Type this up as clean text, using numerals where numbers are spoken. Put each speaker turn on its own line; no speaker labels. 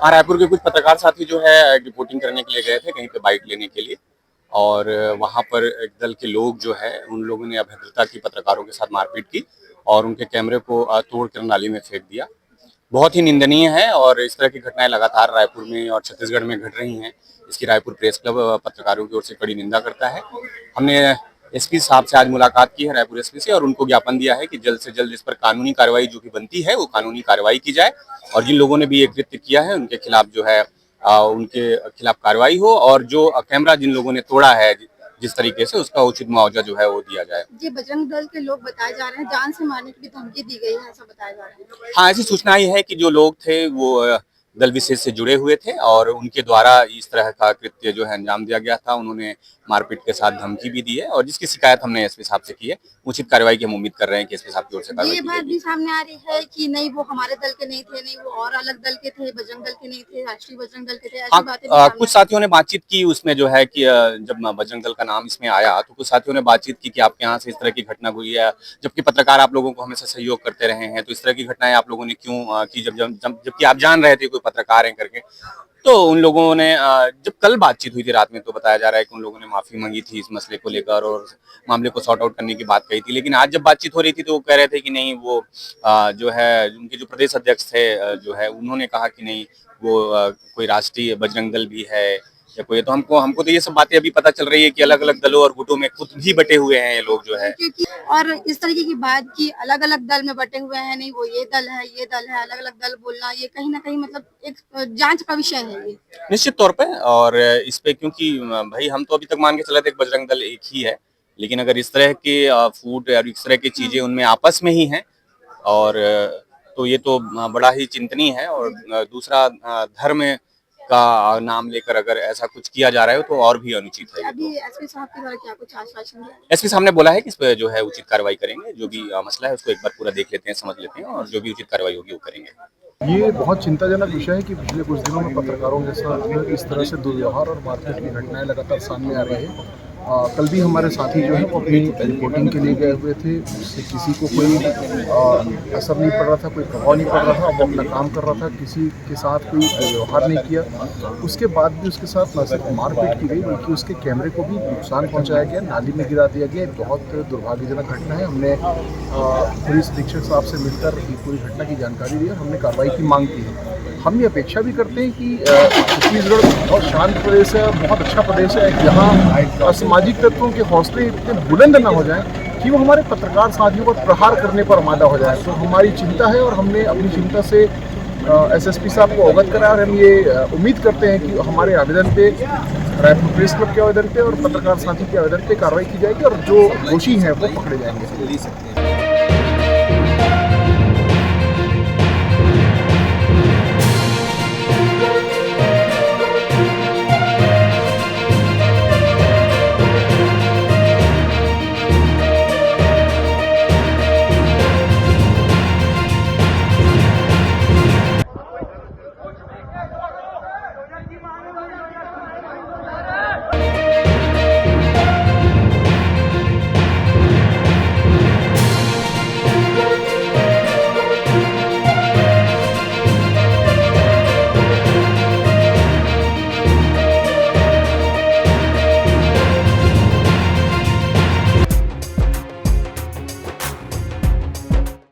हाँ, रायपुर के कुछ पत्रकार साथी जो है रिपोर्टिंग करने के लिए गए थे कहीं पे बाइट लेने के लिए और वहाँ पर एक दल के लोग जो है उन लोगों ने अभद्रता की, पत्रकारों के साथ मारपीट की और उनके कैमरे को तोड़कर नाली में फेंक दिया। बहुत ही निंदनीय है और इस तरह की घटनाएं लगातार रायपुर में और छत्तीसगढ़ में घट रही हैं। इसकी रायपुर प्रेस क्लब पत्रकारों की ओर से कड़ी निंदा करता है। हमने एसपी साहब से आज मुलाकात की है, रायपुर एसपी से, और उनको ज्ञापन दिया है कि जल्द से जल्द इस पर कानूनी कार्रवाई जो भी बनती है वो कानूनी कार्रवाई की जाए और जिन लोगों ने भी ये कृत्य किया है उनके खिलाफ जो है उनके खिलाफ कार्रवाई हो और जो कैमरा जिन लोगों ने तोड़ा है जिस तरीके से, उसका उचित मुआवजा जो है वो दिया जाए।
जी, बजरंग दल के लोग बताए जा रहे हैं, जान से मारने की भी धमकी दी गई है, ऐसा बताया जा रहा है।
हाँ, ऐसी सूचना आई है कि जो लोग थे वो दल विशेष से जुड़े हुए थे और उनके द्वारा इस तरह का कृत्य जो है अंजाम दिया गया था। उन्होंने मारपीट के साथ धमकी भी दी है और जिसकी शिकायत हमने एसपी साहब से की है। उचित कार्रवाई की हम उम्मीद कर रहे हैं कि एसपी साहब की ओर से कार्रवाई
ये
की
बात
जाएगी।
भी सामने आ रही है कि नहीं वो हमारे दल के नहीं थे, नहीं वो और अलग दल के थे, बजरंग दल के नहीं थे, राष्ट्रीय बजरंग दल के थे, ऐसी
हाँ,
बातें भी सामने
कुछ साथियों ने बातचीत की उसमें जो है कि जब बजरंग दल का नाम इसमें आया तो कुछ साथियों ने बातचीत की कि आपके यहाँ से इस तरह की घटना हुई है, जबकि पत्रकार आप लोगों को हमेशा सहयोग करते रहे हैं, तो इस तरह की घटनाएं आप लोगों ने क्यों की, जबकि आप जान रहे थे कोई पत्रकार हैं करके। तो उन लोगों ने जब कल बातचीत हुई थी रात में तो बताया जा रहा है कि उन लोगों ने माफी मांगी थी इस मसले को लेकर और मामले को सॉर्ट आउट करने की बात कही थी। लेकिन आज जब बातचीत हो रही थी तो वो कह रहे थे कि नहीं, वो जो है उनके जो प्रदेश अध्यक्ष थे जो है उन्होंने कहा कि नहीं वो कोई राष्ट्रीय बजरंग दल भी है या कोई, तो हमको हमको तो ये सब बातें अभी पता चल रही है कि अलग अलग दलों और गुटों में खुद भी बटे हुए हैं ये लोग जो है।
क्योंकि और इस तरीके की बात की अलग अलग दल में बटे हुए हैं, नहीं वो ये दल है, ये दल है, अलग अलग दल बोलना ये कहीं ना कहीं मतलब एक जांच का विषय है ये।
निश्चित तौर पे, और इस पे क्योंकि भाई हम तो अभी तक मान के चले थे बजरंग दल एक ही है, लेकिन अगर इस तरह के फूड और इस तरह की चीजें उनमें आपस में ही हैं और तो ये तो बड़ा ही चिंतनीय है। और दूसरा धर्म का नाम लेकर अगर ऐसा कुछ किया जा रहा है तो और भी अनुचित है।
अभी एसपी साहब के द्वारा क्या कुछ आश्वासन दिया?
एसपी साहब ने बोला है कि इस पे जो है उचित कार्रवाई करेंगे, जो भी मसला है उसको एक बार पूरा देख लेते हैं, समझ लेते हैं और जो भी उचित कार्रवाई होगी वो करेंगे।
ये बहुत चिंताजनक विषय है कि पिछले कुछ दिनों में पत्रकारों के साथ इस तरह से दुर्व्यवहार और मारपीट की घटनाएं लगातार सामने आ रही है। कल भी हमारे साथी जो है वो अपनी रिपोर्टिंग के लिए गए हुए थे, उससे किसी को कोई असर नहीं पड़ रहा था, कोई प्रभाव नहीं पड़ रहा था, वो अपना काम कर रहा था, किसी के साथ कोई व्यवहार नहीं किया। उसके बाद भी उसके साथ न सिर्फ मारपीट की गई बल्कि उसके कैमरे को भी नुकसान पहुंचाया गया, नाली में गिरा दिया गया। बहुत दुर्भाग्यजनक घटना है। हमने पुलिस अधीक्षक साहब से मिलकर पूरी घटना की जानकारी दी और हमने कार्रवाई की मांग की है। हम ये अपेक्षा भी करते हैं कि छत्तीसगढ़ बहुत शांत प्रदेश है, बहुत अच्छा प्रदेश है, यहाँ असामाजिक तत्वों के हौसले इतने बुलंद ना हो जाएं कि वो हमारे पत्रकार साथियों पर प्रहार करने पर आमादा हो जाए। तो हमारी चिंता है और हमने अपनी चिंता से एसएसपी साहब को अवगत कराया और हम ये उम्मीद करते हैं कि हमारे आवेदन पे, रायपुर प्रेस क्लब के आवेदन पे और पत्रकार साथी के आवेदन पे कार्रवाई की जाएगी और जो दोषी हैं वो पकड़े जाएंगे।